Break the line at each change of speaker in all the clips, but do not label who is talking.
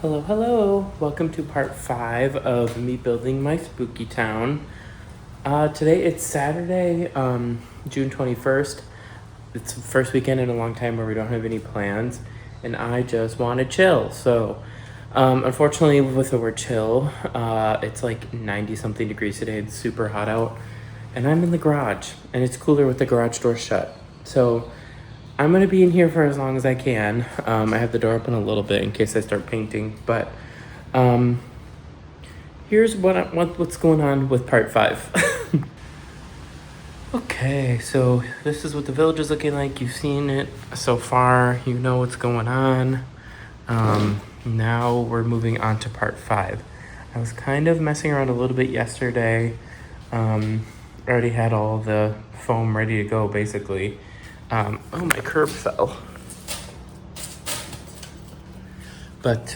Hello, hello. Welcome to part 5 of me building my spooky town. Today it's Saturday, June 21st. It's the first weekend in a long time where we don't have any plans, and I just want to chill. So, unfortunately, with the word chill, it's like 90 something degrees today. It's super hot out, and I'm in the garage, and it's cooler with the garage door shut. So, I'm gonna be in here for as long as I can. I have the door open a little bit in case I start painting, but here's what's going on with part 5. Okay, so this is what the village is looking like. You've seen it so far. You know what's going on. Now we're moving on to part 5. I was kind of messing around a little bit yesterday. Already had all the foam ready to go, basically. Oh, my curb fell. But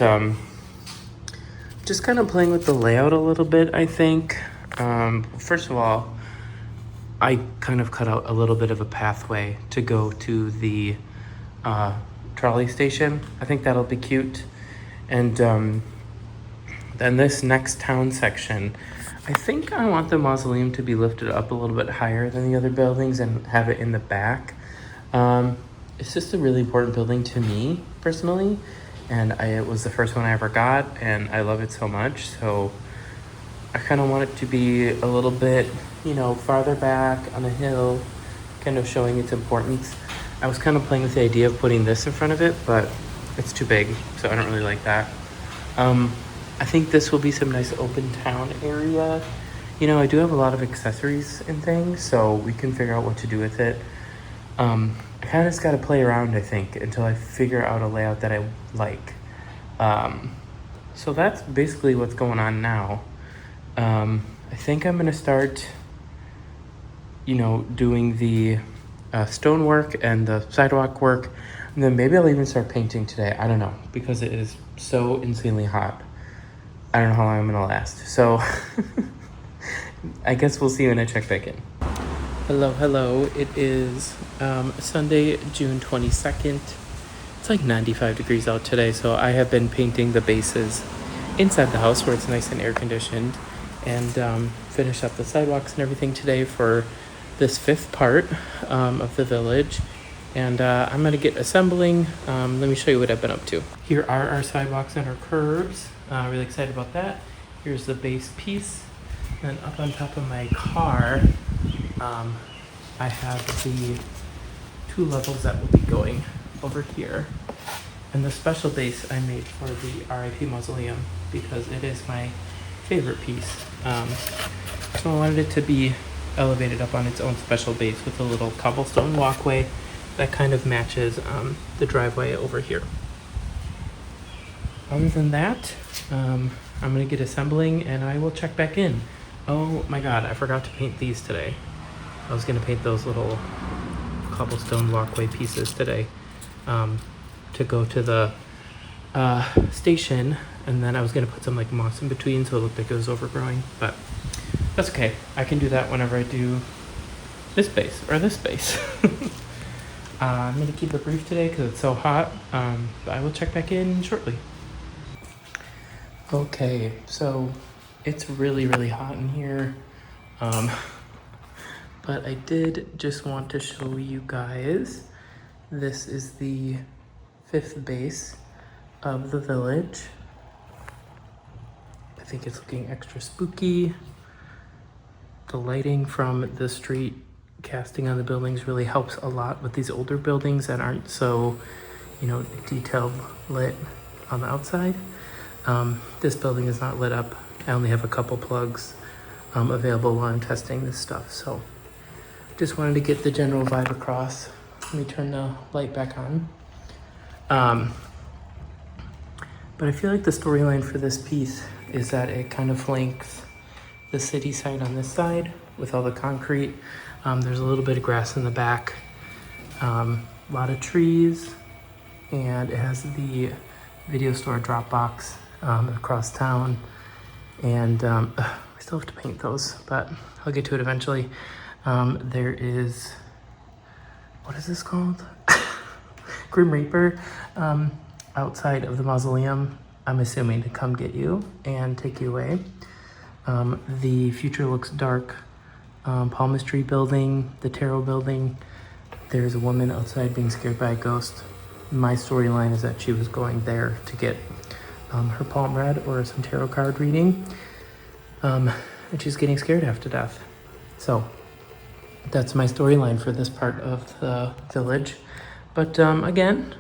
just kind of playing with the layout a little bit, I think. First of all, I kind of cut out a little bit of a pathway to go to the trolley station. I think that'll be cute. And then this next town section, I think I want the mausoleum to be lifted up a little bit higher than the other buildings and have it in the back. It's just a really important building to me personally, and it was the first one I ever got, and I love it so much. So I kind of want it to be a little bit, farther back on a hill, kind of showing its importance. I was kind of playing with the idea of putting this in front of it, but it's too big, so I don't really like that. I think this will be some nice open town area. I do have a lot of accessories and things, so we can figure out what to do with it. I kind of just got to play around, I think, until I figure out a layout that I like. So that's basically what's going on now. I think I'm going to start, doing the stonework and the sidewalk work. And then maybe I'll even start painting today. I don't know, because it is so insanely hot. I don't know how long I'm going to last. So I guess we'll see when I check back in. Hello. It is Sunday, June 22nd. It's like 95 degrees out today, so I have been painting the bases inside the house where it's nice and air conditioned, and finish up the sidewalks and everything today for this 5th part of the village. And I'm gonna get assembling. Let me show you what I've been up to. Here are our sidewalks and our curbs. Really excited about that. Here's the base piece. And up on top of my car, I have the 2 levels that will be going over here. And the special base I made for the RIP Mausoleum because it is my favorite piece. So I wanted it to be elevated up on its own special base with a little cobblestone walkway that kind of matches the driveway over here. Other than that, I'm gonna get assembling and I will check back in. Oh my god, I forgot to paint these today. I was gonna paint those little cobblestone walkway pieces today to go to the station, and then I was gonna put some like moss in between so it looked like it was overgrowing, but that's okay. I can do that whenever I do this base or this base. I'm gonna keep it brief today because it's so hot, but I will check back in shortly. Okay, so it's really, really hot in here. But I did just want to show you guys, this is the 5th base of the village. I think it's looking extra spooky. The lighting from the street casting on the buildings really helps a lot with these older buildings that aren't so, detailed lit on the outside. This building is not lit up. I only have a couple plugs available while I'm testing this stuff, so just wanted to get the general vibe across. Let me turn the light back on. But I feel like the storyline for this piece is that it kind of flanks the city side on this side with all the concrete. There's a little bit of grass in the back, a lot of trees, and it has the video store drop box across town. And I still have to paint those, but I'll get to it eventually. There is, what is this called? Grim Reaper outside of the mausoleum. I'm assuming, to come get you and take you away. The future looks dark. Palmistry building, the tarot building. There's a woman outside being scared by a ghost. My storyline is that she was going there to get her palm read or some tarot card reading. And she's getting scared half to death. So that's my storyline for this part of the village. But again,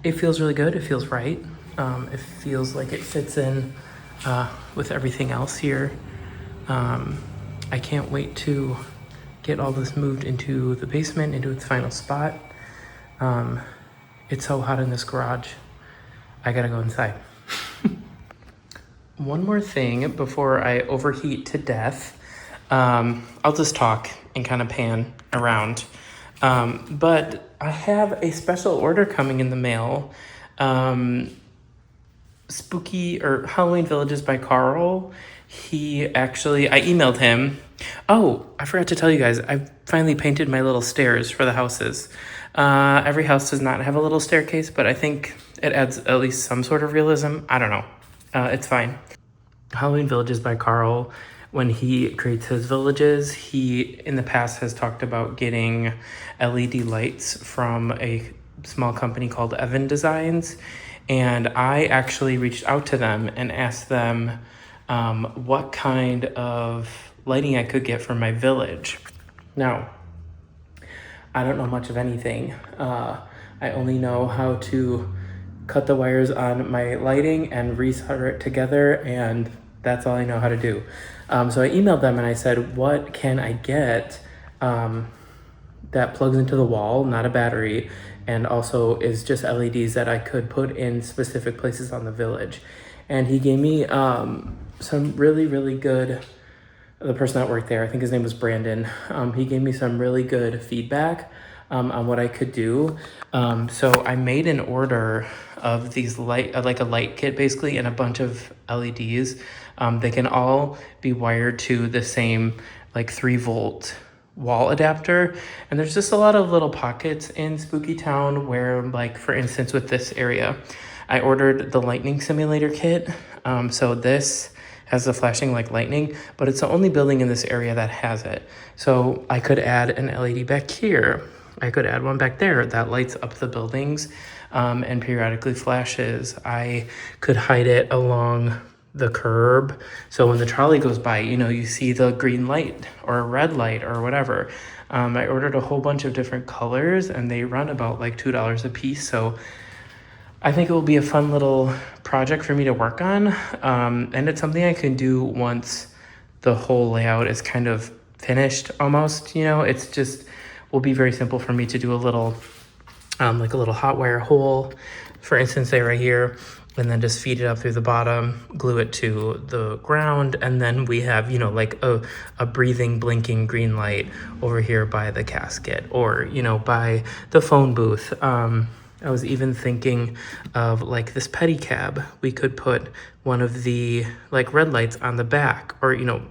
it feels really good. It feels right. It feels like it fits in with everything else here. I can't wait to get all this moved into the basement, into its final spot. It's so hot in this garage. I gotta go inside. One more thing before I overheat to death. I'll just talk and kind of pan around. But I have a special order coming in the mail. Spooky or Halloween Villages by Carl. I emailed him. Oh, I forgot to tell you guys, I finally painted my little stairs for the houses. Every house does not have a little staircase, but I think it adds at least some sort of realism. I don't know. It's fine. Halloween Villages by Carl, when he creates his villages, he in the past has talked about getting LED lights from a small company called Evan Designs. And I actually reached out to them and asked them what kind of lighting I could get for my village. Now, I don't know much of anything. I only know how to cut the wires on my lighting and resolder it together, and that's all I know how to do. So I emailed them and I said, what can I get that plugs into the wall, not a battery, and also is just LEDs that I could put in specific places on the village? And he gave me some really, really good, the person that worked there, I think his name was Brandon, he gave me some really good feedback on what I could do. So I made an order of these like a light kit basically, and a bunch of LEDs. They can all be wired to the same like 3-volt wall adapter. And there's just a lot of little pockets in Spooky Town where, like, for instance, with this area, I ordered the lightning simulator kit. So this has the flashing like lightning, but it's the only building in this area that has it. So I could add an LED back here. I could add one back there that lights up the buildings and periodically flashes. I could hide it along the curb, so when the trolley goes by, you know, you see the green light or a red light or whatever. I ordered a whole bunch of different colors and they run about like $2 a piece. So I think it will be a fun little project for me to work on. And it's something I can do once the whole layout is kind of finished almost, you know. It's just will be very simple for me to do a little like a little hot wire hole, for instance, say right here, and then just feed it up through the bottom, glue it to the ground, and then we have, you know, like a breathing, blinking green light over here by the casket, or, you know, by the phone booth. I was even thinking of like this pedicab. We could put one of the like red lights on the back, or, you know,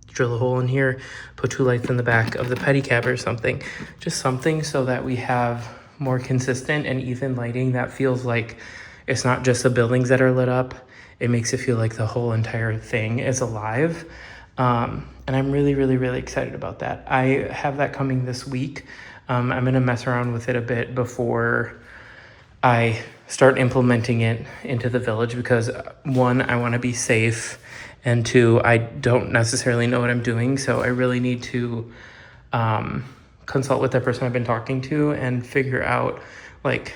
drill a hole in here, put 2 lights in the back of the pedicab or something. Just something so that we have more consistent and even lighting that feels like it's not just the buildings that are lit up. It makes it feel like the whole entire thing is alive. And I'm really, really, really excited about that. I have that coming this week. I'm gonna mess around with it a bit before I start implementing it into the village, because 1, I wanna be safe, and 2, I don't necessarily know what I'm doing. So I really need to consult with the person I've been talking to and figure out, like,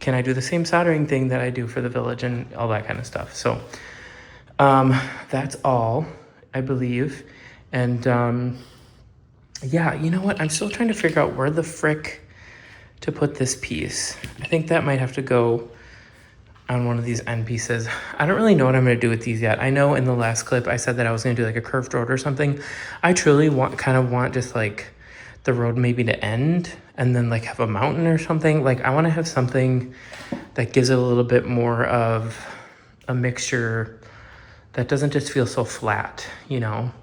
can I do the same soldering thing that I do for the village and all that kind of stuff. So that's all, I believe. And yeah, you know what? I'm still trying to figure out where the frick to put this piece. I think that might have to go on one of these end pieces. I don't really know what I'm going to do with these yet. I know in the last clip I said that I was going to do like a curved road or something. I truly want just like the road maybe to end and then like have a mountain or something. Like I want to have something that gives it a little bit more of a mixture that doesn't just feel so flat, you know?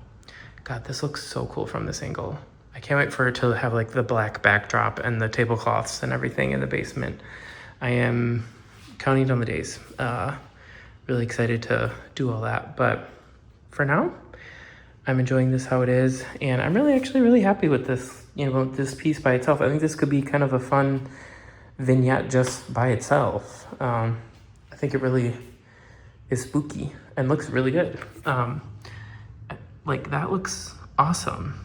God, this looks so cool from this angle. I can't wait for it to have like the black backdrop and the tablecloths and everything in the basement. I am counting down the days. really excited to do all that. But for now, I'm enjoying this how it is, and I'm actually really happy with this, this piece by itself. I think this could be kind of a fun vignette just by itself. I think it really is spooky and looks really good. Like that looks awesome,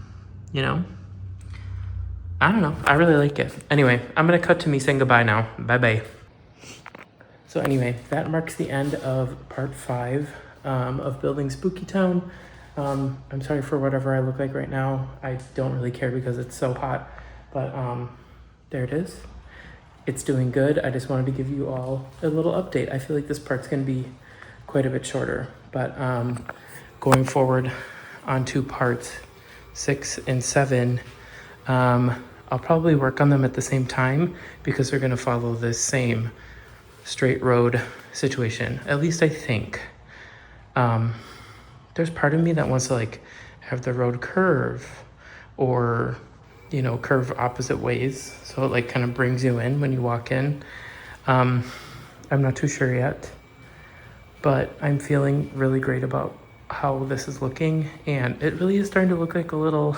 I don't know, I really like it. Anyway, I'm gonna cut to me saying goodbye now. Bye-bye. So anyway, that marks the end of part 5 of building Spooky Town. I'm sorry for whatever I look like right now. I don't really care because it's so hot, but there it is. It's doing good. I just wanted to give you all a little update. I feel like this part's gonna be quite a bit shorter, but going forward onto parts 6 and 7, I'll probably work on them at the same time because they're gonna follow this same straight road situation. At least I think. There's part of me that wants to like have the road curve or, curve opposite ways. So it like kind of brings you in when you walk in. I'm not too sure yet, but I'm feeling really great about how this is looking, and it really is starting to look like a little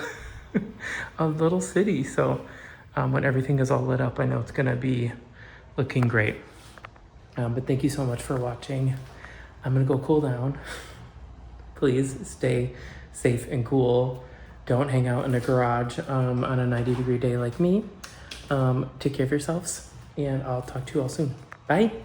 a little city. So when everything is all lit up, I know it's gonna be looking great. But thank you so much for watching. I'm gonna go cool down. Please stay safe and cool. Don't hang out in a garage on a 90-degree day like me. Take care of yourselves, and I'll talk to you all soon. Bye.